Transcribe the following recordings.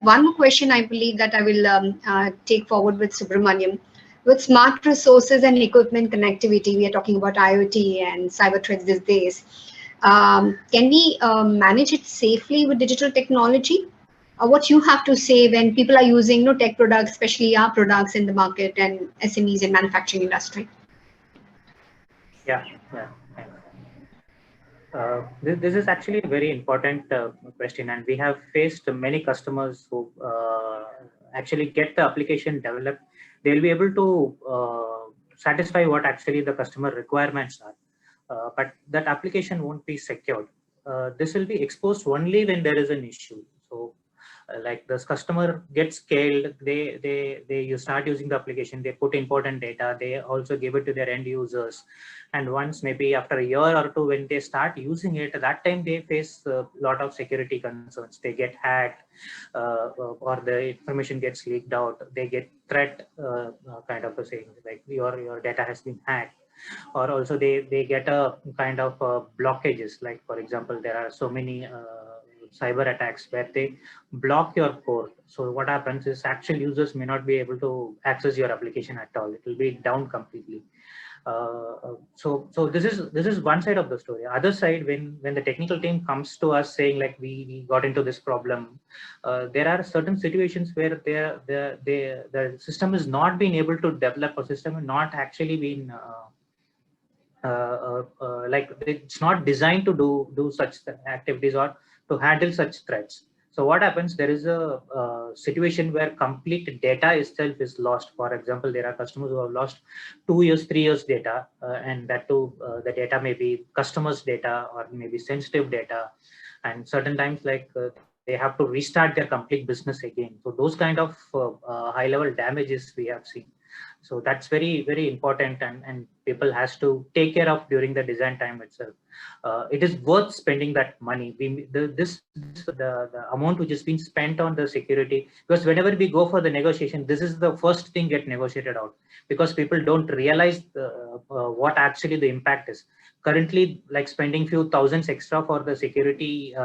one more question I believe that I will take forward with Subramaniam. With smart resources and equipment connectivity, we are talking about IoT and cyber threats these days. Can we manage it safely with digital technology? What you have to say when people are using tech products, especially our products in the market and SMEs in manufacturing industry? Yeah, yeah. Thanks. This is actually a very important question, and we have faced many customers who actually get the application developed. They'll be able to satisfy what actually the customer requirements are, but that application won't be secured. This will be exposed only when there is an issue. So like this customer gets scaled, you start using the application, they put important data, they also give it to their end users, and once maybe after a year or two when they start using it, at that time they face a lot of security concerns. They get hacked, or the information gets leaked out, they get threat kind of a saying like your data has been hacked, or also they get a kind of blockages. Like for example, there are so many cyber attacks where they block your port. So what happens is actual users may not be able to access your application at all. It will be down completely. So this is one side of the story. Other side, when the technical team comes to us saying like we got into this problem, there are certain situations where the system is not being able to develop, a system not actually been like it's not designed to do such activities or to handle such threats. So what happens, there is a situation where complete data itself is lost. For example, there are customers who have lost 2 years 3 years data, and that too the data may be customers data or maybe sensitive data, and certain times like they have to restart their complete business again. So those kind of high level damages we have seen. So that's very important, and people has to take care of during the design time itself. It is worth spending that money. The amount which is being spent on the security, because whenever we go for the negotiation, this is the first thing get negotiated out, because people don't realize what actually the impact is. Currently, like spending few thousands extra for the security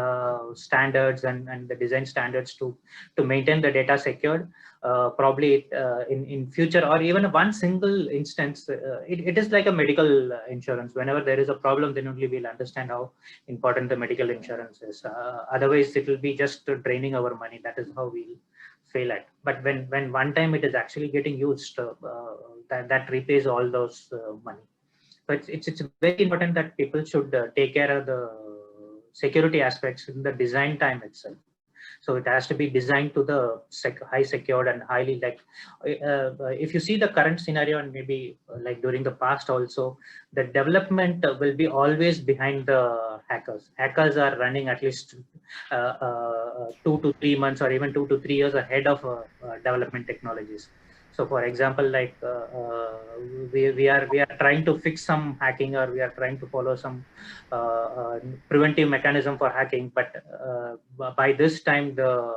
standards and the design standards to maintain the data secured, probably in future, or even one single instance, it is like a medical insurance. Whenever there is a problem, then only we'll understand how important the medical insurance is. Otherwise it will be just draining our money. That is how we'll fail at. But when one time it is actually getting used, that repays all those money. But it's very important that people should take care of the security aspects in the design time itself. So it has to be designed to the high secured and highly, like if you see the current scenario, and maybe like during the past also, the development will be always behind the hackers are running at least 2 to 3 months or even 2 to 3 years ahead of development technologies. So for example, like we are trying to fix some hacking, or we are trying to follow some preventive mechanism for hacking, but by this time the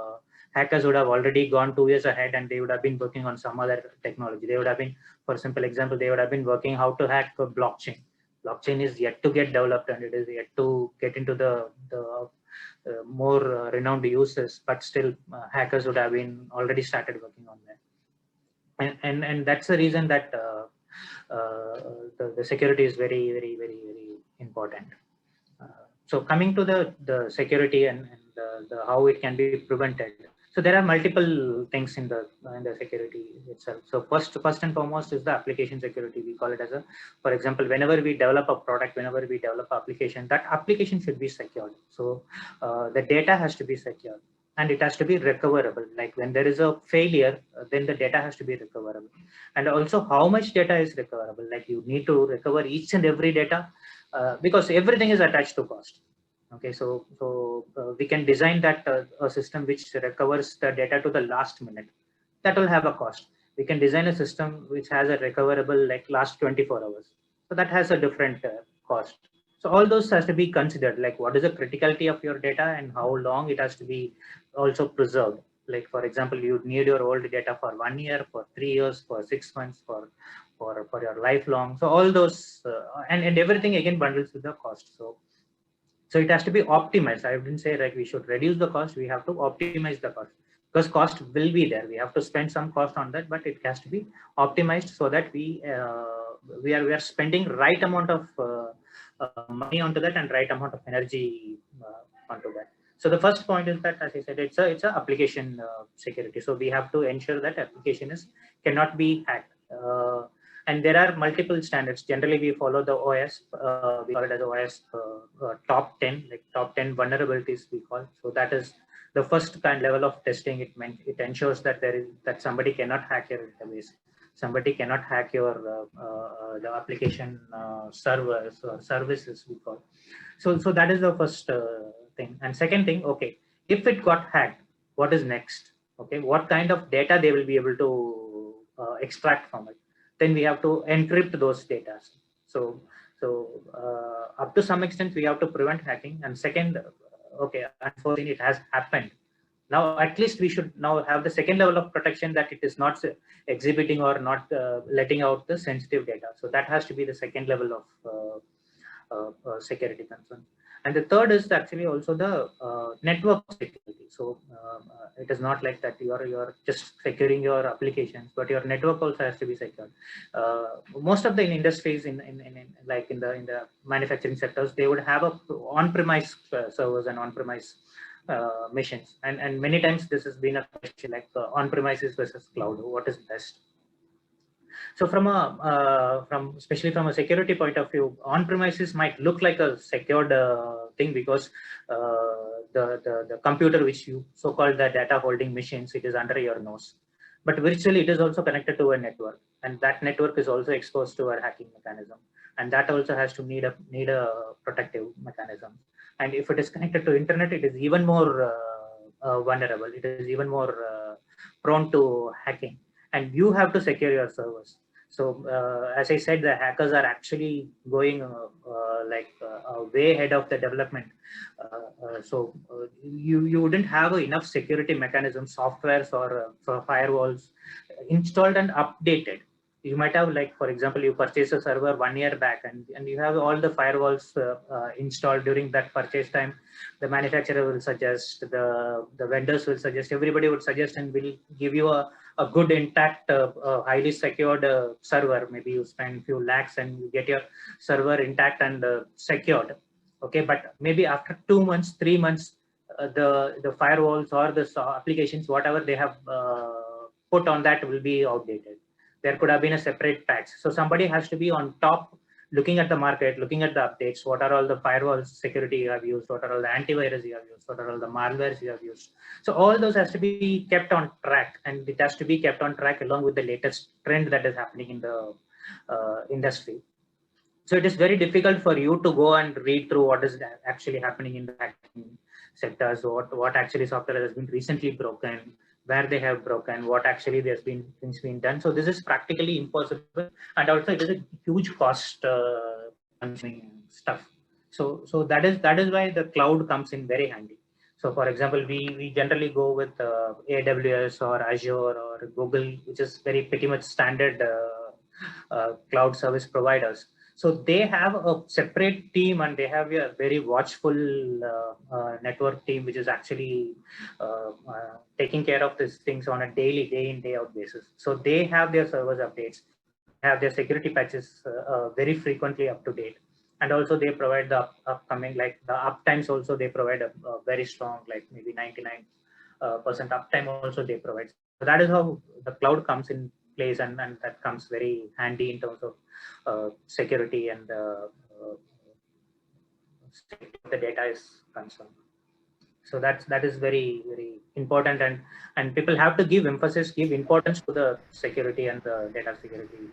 hackers would have already gone 2 years ahead, and they would have been working on some other technology. They would have been, for simple example, they would have been working how to hack a blockchain. Blockchain is yet to get developed, and it is yet to get into the more renowned uses, but still hackers would have been already started working on that. And that's the reason that the security is very important. So coming to the security and the how it can be prevented. So there are multiple things in the security itself. So first and foremost is the application security. We call it as a, for example, whenever we develop a product, whenever we develop application, that application should be secured. So the data has to be secured, and it has to be recoverable. Like when there is a failure, then the data has to be recoverable. And also how much data is recoverable. Like you need to recover each and every data, because everything is attached to cost. Okay, so we can design that a system which recovers the data to the last minute. That will have a cost. We can design a system which has a recoverable like last 24 hours. So that has a different cost. So all those has to be considered, like what is the criticality of your data and how long it has to be also preserved. Like for example, you need your old data for 1 year, for 3 years, for 6 months, for your lifelong. So all those and everything again bundles with the cost. So it has to be optimized. I wouldn't say like we should reduce the cost. We have to optimize the cost. because cost will be there. We have to spend some cost on that, but it has to be optimized so that we are spending right amount of money onto that and right amount of energy onto that. So the first point is that, as I said, it's a application security. So we have to ensure that application cannot be hacked. And there are multiple standards. Generally, we follow the OS. We call it as OS top 10, like top 10 vulnerabilities we call. So that is the first kind level of testing. It ensures that that somebody cannot hack your database. Somebody cannot hack your the application servers or services we call. So that is the first thing. And second thing, okay, if it got hacked, what is next? Okay, what kind of data they will be able to extract from it? Then we have to encrypt those data. So up to some extent we have to prevent hacking. And second, okay, unfortunately it has happened. Now at least we should now have the second level of protection, that it is not exhibiting or not letting out the sensitive data. So that has to be the second level of security concern. And the third is actually also the network security. So it is not like that you are just securing your applications, but your network also has to be secured. Most of the industries in the manufacturing sectors, they would have a on-premise servers and on-premise machines, and many times this has been a question, like on-premises versus cloud, what is best? So from especially from a security point of view, on-premises might look like a secured thing, because the computer which you so-called the data holding machines, it is under your nose. But virtually it is also connected to a network, and that network is also exposed to a hacking mechanism, and that also has to need a protective mechanism. And if it is connected to internet, it is even more vulnerable. It is even more prone to hacking, and you have to secure your servers. So as I said, the hackers are actually going way ahead of the development. You wouldn't have enough security mechanisms, softwares or firewalls installed and updated. You might have, like, for example, you purchase a server 1 year back, and you have all the firewalls installed during that purchase time. The manufacturer will suggest, the vendors will suggest, everybody would suggest and will give you a good intact highly secured server. Maybe you spend few lakhs and you get your server intact and secured. Okay, but maybe after 2 months, 3 months, the firewalls or the applications, whatever they have put on that, will be outdated. There could have been a separate patch. So somebody has to be on top, looking at the market, looking at the updates. What are all the firewall security you have used? What are all the antivirus you have used? What are all the malwares you have used? So all those has to be kept on track, and it has to be kept on track along with the latest trend that is happening in the industry. So it is very difficult for you to go and read through what is actually happening in the hacking sectors, what actually software has been recently broken, where they have broken, what actually there's been things being done. So this is practically impossible, and also it is a huge cost consuming stuff. So that is why the cloud comes in very handy. So for example, we generally go with AWS or Azure or Google, which is pretty much standard cloud service providers. So they have a separate team, and they have a very watchful network team, which is actually taking care of these things on a daily, day in, day out basis. So they have their servers updates, have their security patches very frequently up to date. And also they provide the upcoming, like the uptimes also, they provide a very strong, like maybe 99% uptime also they provide. So that is how the cloud comes in place, and that comes very handy in terms of security and the data is concerned. So that is very, very important, and people have to give importance to the security and the data security